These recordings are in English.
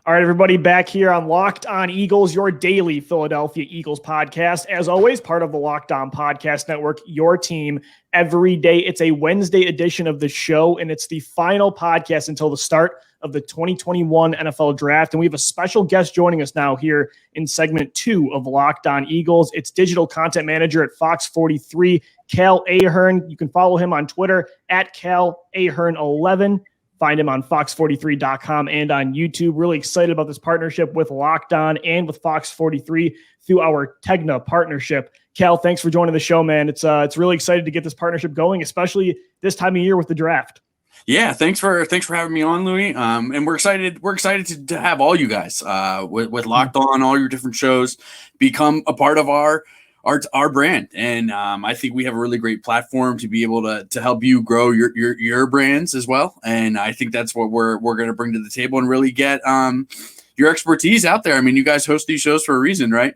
All right, everybody, back here on Locked On Eagles, your daily Philadelphia Eagles podcast. As always, part of the Locked On Podcast Network, your team every day. It's a Wednesday edition of the show, and it's the final podcast until the start of the 2021 NFL Draft. And we have a special guest joining us now here in segment 2 of Locked On Eagles. It's digital content manager at FOX43, Cale Ahearn. You can follow him on Twitter at Cale Ahearn11. Find him on fox43.com and on YouTube. Really excited about this partnership with Locked On and with Fox43 through our Tegna partnership. Cal, thanks for joining the show, man. It's really excited to get this partnership going, especially this time of year with the draft. Yeah, thanks for having me on, Louie. And we're excited to have all you guys with Locked On, all your different shows become a part of our brand. And I think we have a really great platform to be able to help you grow your brands as well. And I think that's what we're going to bring to the table and really get your expertise out there. I mean, you guys host these shows for a reason, right?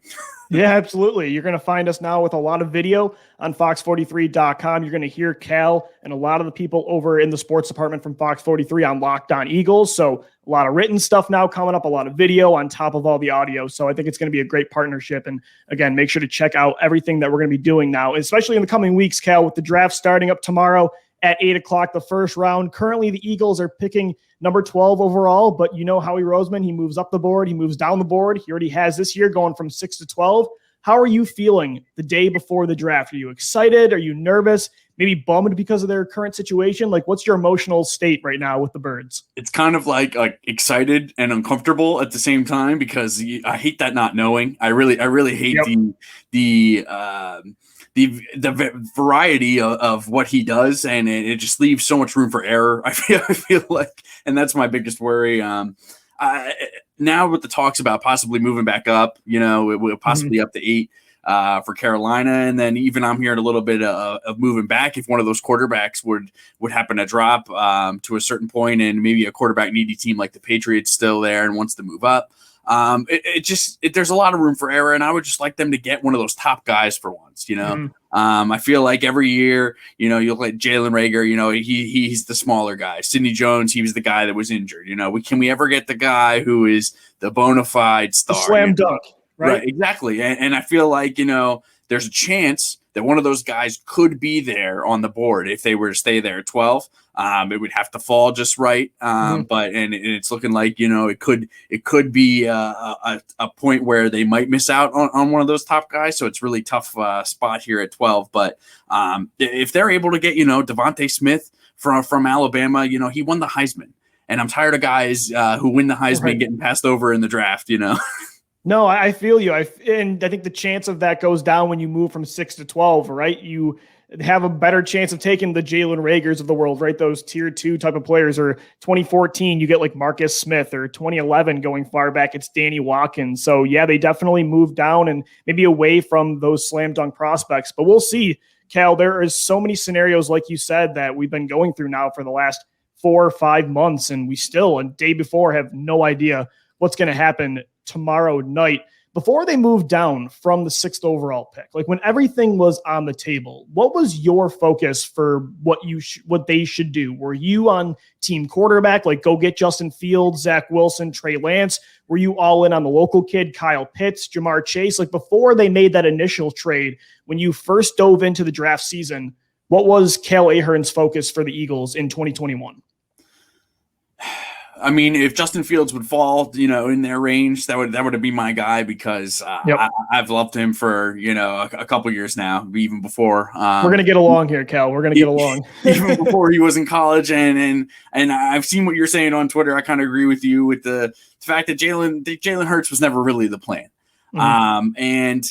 Yeah, absolutely. You're going to find us now with a lot of video on fox43.com. You're going to hear Cal and a lot of the people over in the sports department from Fox 43 on Locked On Eagles. So a lot of written stuff now coming up, a lot of video on top of all the audio. So I think it's going to be a great partnership. And again, make sure to check out everything that we're going to be doing now, especially in the coming weeks, Cal, with the draft starting up tomorrow at 8 o'clock, the first round. Currently, the Eagles are picking number 12 overall, but you know Howie Roseman, he moves up the board, he moves down the board. He already has this year going from 6 to 12. How are you feeling the day before the draft? Are you excited? Are you nervous? Maybe bummed because of their current situation? Like, what's your emotional state right now with the Birds? It's kind of like excited and uncomfortable at the same time because I hate that not knowing. I really hate the variety of what he does, and it just leaves so much room for error. I feel like, and that's my biggest worry. Now with the talks about possibly moving back up, it will possibly up to 8 for Carolina, and then even I'm hearing a little bit of moving back if one of those quarterbacks would happen to drop to a certain point, and maybe a quarterback needy team like the Patriots still there and wants to move up. There's a lot of room for error, and I would just like them to get one of those top guys for once, I feel like every year, you look at Jalen Reagor, he's the smaller guy. Sidney Jones, he was the guy that was injured. Can we ever get the guy who is the bona fide star? The slam dunk, right? Exactly. And I feel like, there's a chance that one of those guys could be there on the board if they were to stay there at 12. It would have to fall just right. But it's looking like, it could be a point where they might miss out on one of those top guys. So it's really tough spot here at 12. But if they're able to get, Devontae Smith from Alabama, he won the Heisman. And I'm tired of guys who win the Heisman getting passed over in the draft, No, I feel you. And I think the chance of that goes down when you move from 6 to 12, right? You have a better chance of taking the Jalen Reagors of the world, right? Those tier 2 type of players. Or 2014, you get like Marcus Smith, or 2011 going far back, it's Danny Watkins. So yeah, they definitely moved down and maybe away from those slam dunk prospects. But we'll see, Cal. There is so many scenarios, like you said, that we've been going through now for the last 4 or 5 months, and we still, a day before, have no idea what's going to happen tomorrow night. Before they moved down from the 6th overall pick, like when everything was on the table, what was your focus for what they should do? Were you on team quarterback, like go get Justin Fields, Zach Wilson, Trey Lance? Were you all in on the local kid, Kyle Pitts, Jamar Chase? Like before they made that initial trade, when you first dove into the draft season, what was Cale Ahearn's focus for the Eagles in 2021? I mean, if Justin Fields would fall, in their range, that would be my guy because I've loved him for, a couple years now, even before. We're going to get along here, Cal. We're going to get along. Even before he was in college. And I've seen what you're saying on Twitter. I kind of agree with you with the fact that Jalen Hurts was never really the plan. And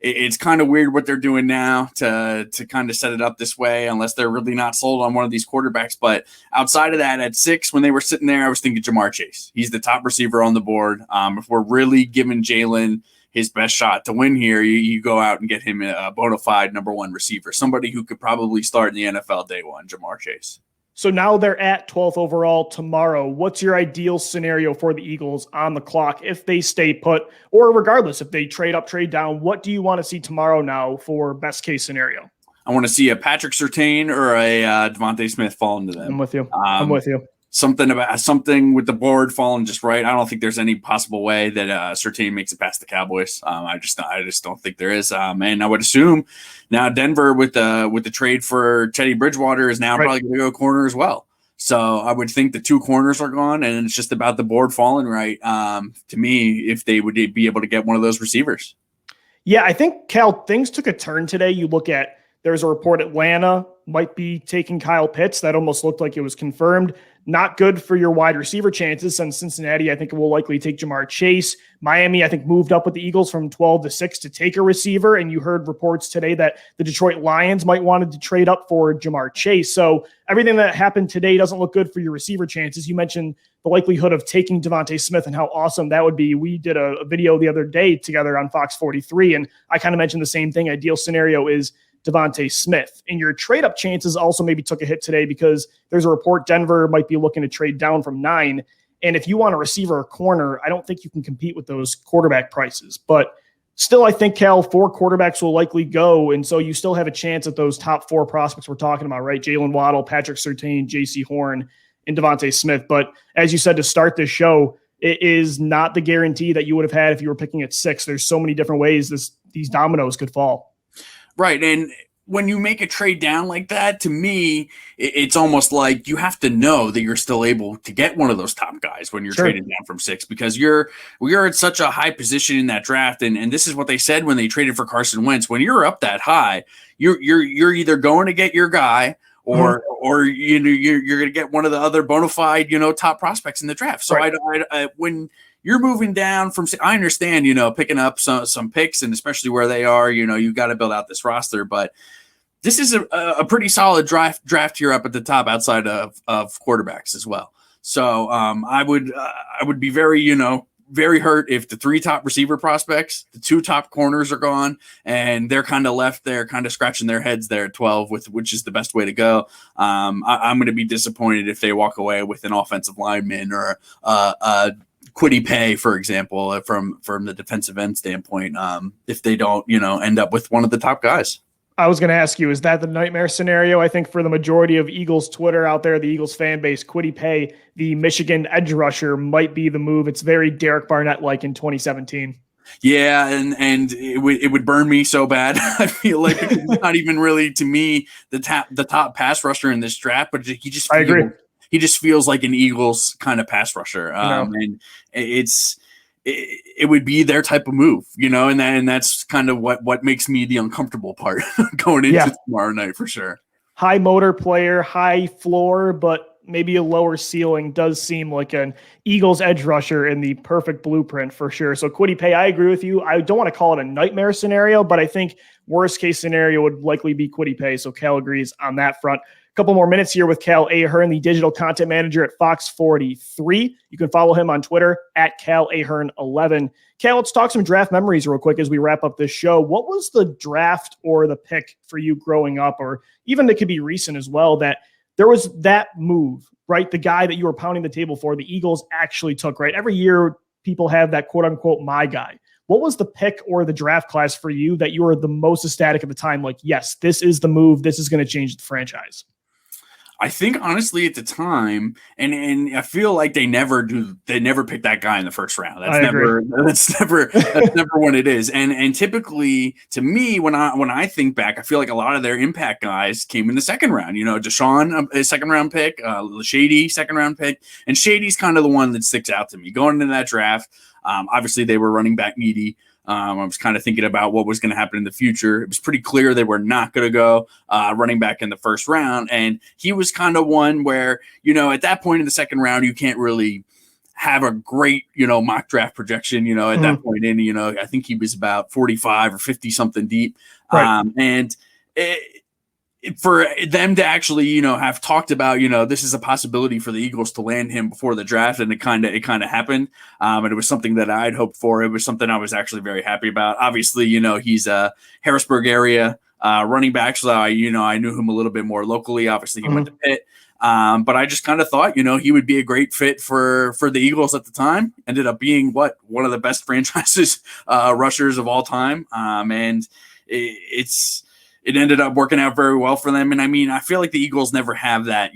it's kind of weird what they're doing now to kind of set it up this way, unless they're really not sold on one of these quarterbacks. But outside of that, at 6, when they were sitting there, I was thinking Jamar Chase. He's the top receiver on the board. If we're really giving Jalen his best shot to win here, you go out and get him a bona fide number 1 receiver, somebody who could probably start in the NFL day 1, Jamar Chase. So now they're at 12th overall tomorrow. What's your ideal scenario for the Eagles on the clock if they stay put, or regardless, if they trade up, trade down? What do you want to see tomorrow now for best case scenario? I want to see a Patrick Surtain or a Devontae Smith fall into them. I'm with you. something with the board falling just right. I don't think there's any possible way that Surtain makes it past the Cowboys. I just don't think there is. And I would assume now Denver with the trade for Teddy Bridgewater is now probably going to go corner as well. So I would think the two corners are gone, and it's just about the board falling right. To me, if they would be able to get one of those receivers. Yeah, I think, Cal, things took a turn today. You look at, there's a report Atlanta might be taking Kyle Pitts. That almost looked like it was confirmed. Not good for your wide receiver chances, since Cincinnati, I think, will likely take Jamar Chase. Miami, I think, moved up with the Eagles from 12 to 6 to take a receiver. And you heard reports today that the Detroit Lions might wanted to trade up for Jamar Chase. So everything that happened today doesn't look good for your receiver chances. You mentioned the likelihood of taking Devontae Smith and how awesome that would be. We did a video the other day together on Fox 43, and I kind of mentioned the same thing. Ideal scenario is Devontae Smith. And your trade-up chances also maybe took a hit today because there's a report Denver might be looking to trade down from 9. And if you want a receiver or corner, I don't think you can compete with those quarterback prices. But still, I think, Cal, 4 quarterbacks will likely go. And so you still have a chance at those top 4 prospects we're talking about, right? Jalen Waddle, Patrick Surtain, J.C. Horn, and Devontae Smith. But as you said to start this show, it is not the guarantee that you would have had if you were picking at 6. There's so many different ways these dominoes could fall. Right. And when you make a trade down like that, to me, it's almost like you have to know that you're still able to get one of those top guys when you're trading down from 6, because we are at such a high position in that draft. And this is what they said when they traded for Carson Wentz. When you're up that high, you're either going to get your guy or you're going to get one of the other bona fide, top prospects in the draft. So I when you're moving down from, I understand, picking up some picks, and especially where they are, you got to build out this roster, but this is a pretty solid draft here up at the top outside of quarterbacks as well. So I would be very, very hurt if the 3 top receiver prospects, the 2 top corners are gone, and they're kind of left there, kind of scratching their heads there at 12, which is the best way to go. I'm going to be disappointed if they walk away with an offensive lineman or Kwity Paye, for example, from the defensive end standpoint, if they don't, end up with one of the top guys. I was going to ask you, is that the nightmare scenario? I think for the majority of Eagles Twitter out there, the Eagles fan base, Kwity Paye, the Michigan edge rusher, might be the move. It's very Derek Barnett-like in 2017. Yeah, and it would burn me so bad. I feel like it's not even really, to me, the top pass rusher in this draft, but I agree. He just feels like an Eagles kind of pass rusher, and it would be their type of move, and that's kind of what makes me the uncomfortable part going into tomorrow night for sure. High motor player, high floor, but maybe a lower ceiling. Does seem like an Eagles edge rusher in the perfect blueprint for sure. So Kwity Paye, I agree with you. I don't want to call it a nightmare scenario, but I think worst case scenario would likely be Kwity Paye. So Cal agrees on that front. Couple more minutes here with Cale Ahearn, the digital content manager at FOX43. You can follow him on Twitter at CaleAhearn11. Cale, let's talk some draft memories real quick as we wrap up this show. What was the draft or the pick for you growing up, or even that could be recent as well, that there was that move, right? The guy that you were pounding the table for, the Eagles actually took, right? Every year people have that quote unquote my guy. What was the pick or the draft class for you that you were the most ecstatic at the time? Like, yes, this is the move. This is going to change the franchise. I think honestly at the time, and I feel like they never pick that guy in the first round. That's never what it is. And typically to me, when I think back, I feel like a lot of their impact guys came in the second round. Deshaun, a second round pick, Shady, second round pick, and Shady's kind of the one that sticks out to me going into that draft. Obviously they were running back needy. I was kind of thinking about what was going to happen in the future. It was pretty clear they were not going to go running back in the first round. And he was kind of one where, at that point in the second round, you can't really have a great, mock draft projection, at that point in, I think he was about 45 or 50 something deep. Right. For them to actually, have talked about, this is a possibility for the Eagles to land him before the draft, and it kind of happened. And it was something that I'd hoped for. It was something I was actually very happy about. Obviously, he's a Harrisburg area running back, so I knew him a little bit more locally. Obviously, he went to Pitt. But I just kind of thought, he would be a great fit for the Eagles at the time. Ended up being one of the best franchises rushers of all time. And it ended up working out very well for them. And I mean, I feel like the Eagles never have that,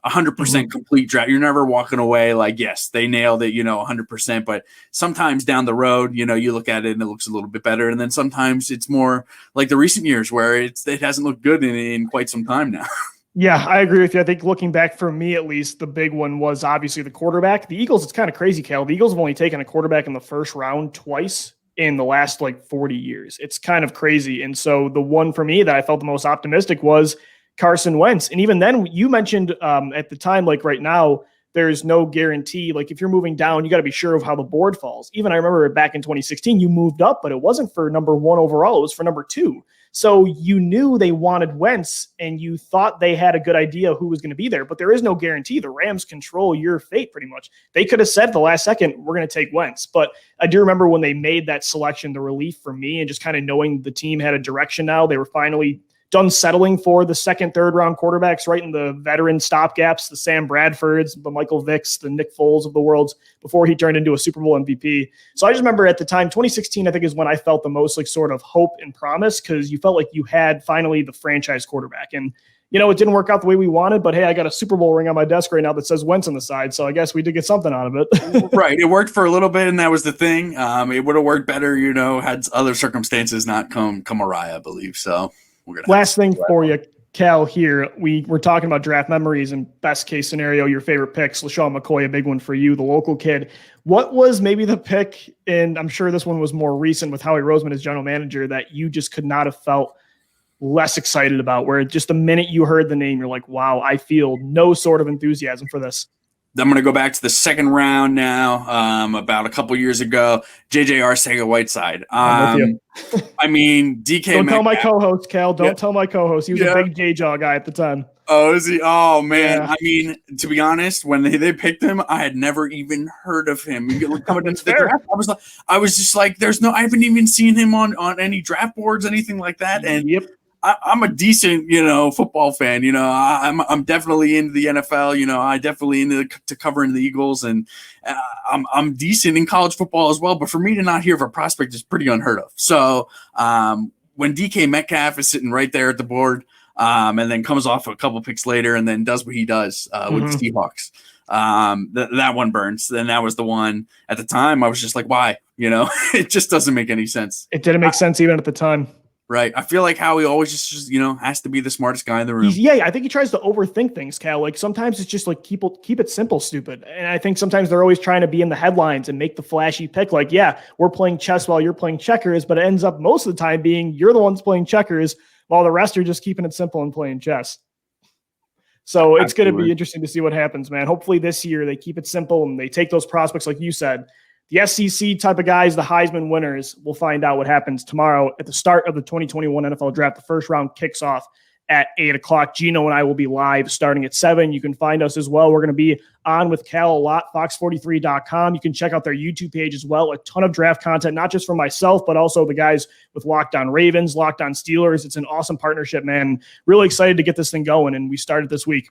100% complete draft. You're never walking away like, yes, they nailed it, 100%. But sometimes down the road, you look at it and it looks a little bit better. And then sometimes it's more like the recent years where it hasn't looked good in quite some time now. Yeah, I agree with you. I think looking back for me, at least, the big one was obviously the quarterback. The Eagles, it's kind of crazy, Cale. The Eagles have only taken a quarterback in the first round twice in the last 40 years. It's kind of crazy. And so the one for me that I felt the most optimistic was Carson Wentz. And even then, you mentioned at the time, right now, there's no guarantee. If you're moving down, you got to be sure of how the board falls. Even I remember back in 2016, you moved up, but it wasn't for number 1 overall. It was for number 2. So you knew they wanted Wentz, and you thought they had a good idea who was going to be there. But there is no guarantee. The Rams control your fate pretty much. They could have said at the last second, we're going to take Wentz. But I do remember when they made that selection, the relief for me, and just kind of knowing the team had a direction now. They were finally done settling for the second, third round quarterbacks, right in the veteran stopgaps, the Sam Bradfords, the Michael Vicks, the Nick Foles of the world before he turned into a Super Bowl MVP. So I just remember at the time, 2016, I think is when I felt the most sort of hope and promise, because you felt like you had finally the franchise quarterback. And, it didn't work out the way we wanted, but hey, I got a Super Bowl ring on my desk right now that says Wentz on the side. So I guess we did get something out of it. Right. It worked for a little bit, and that was the thing. It would have worked better, had other circumstances not come awry, I believe. So last thing for you, Cal, here. We were talking about draft memories and best case scenario, your favorite picks. LaShawn McCoy, a big one for you, the local kid. What was maybe the pick, and I'm sure this one was more recent with Howie Roseman as general manager, that you just could not have felt less excited about, where just the minute you heard the name, you're like, wow, I feel no sort of enthusiasm for this? I'm going to go back to the second round now, about a couple years ago, J.J. Arcega-Whiteside. I'm with you. I mean, DK Don't Metcalf. tell my co-host, Cal. Don't tell my co-host. He was a big J-Jaw guy at the time. Oh, is he? Oh, man. Yeah. I mean, to be honest, when they picked him, I had never even heard of him. Coming into the draft, I was just like, I haven't even seen him on any draft boards, anything like that. And I'm a decent, football fan. I'm definitely into the NFL. I definitely into covering the Eagles, and I'm decent in college football as well. But for me to not hear of a prospect is pretty unheard of. So when DK Metcalf is sitting right there at the board, and then comes off a couple picks later, and then does what he does with the Seahawks, that one burns. And that was the one at the time. I was just like, why? It just doesn't make any sense. It didn't make sense even at the time. Right. I feel like Howie always just has to be the smartest guy in the room. I think he tries to overthink things, Cal. Sometimes it's just keep it simple, stupid. And I think sometimes they're always trying to be in the headlines and make the flashy pick. We're playing chess while you're playing checkers, but it ends up most of the time being you're the ones playing checkers while the rest are just keeping it simple and playing chess. So it's going to be interesting to see what happens, man. Hopefully this year they keep it simple and they take those prospects, like you said. The SEC type of guys, the Heisman winners, we'll find out what happens tomorrow at the start of the 2021 NFL Draft. The first round kicks off at 8 o'clock. Gino and I will be live starting at 7. You can find us as well. We're going to be on with Cal a lot, FOX43.com. You can check out their YouTube page as well. A ton of draft content, not just from myself, but also the guys with Locked On Ravens, Locked On Steelers. It's an awesome partnership, man. Really excited to get this thing going, and we started this week.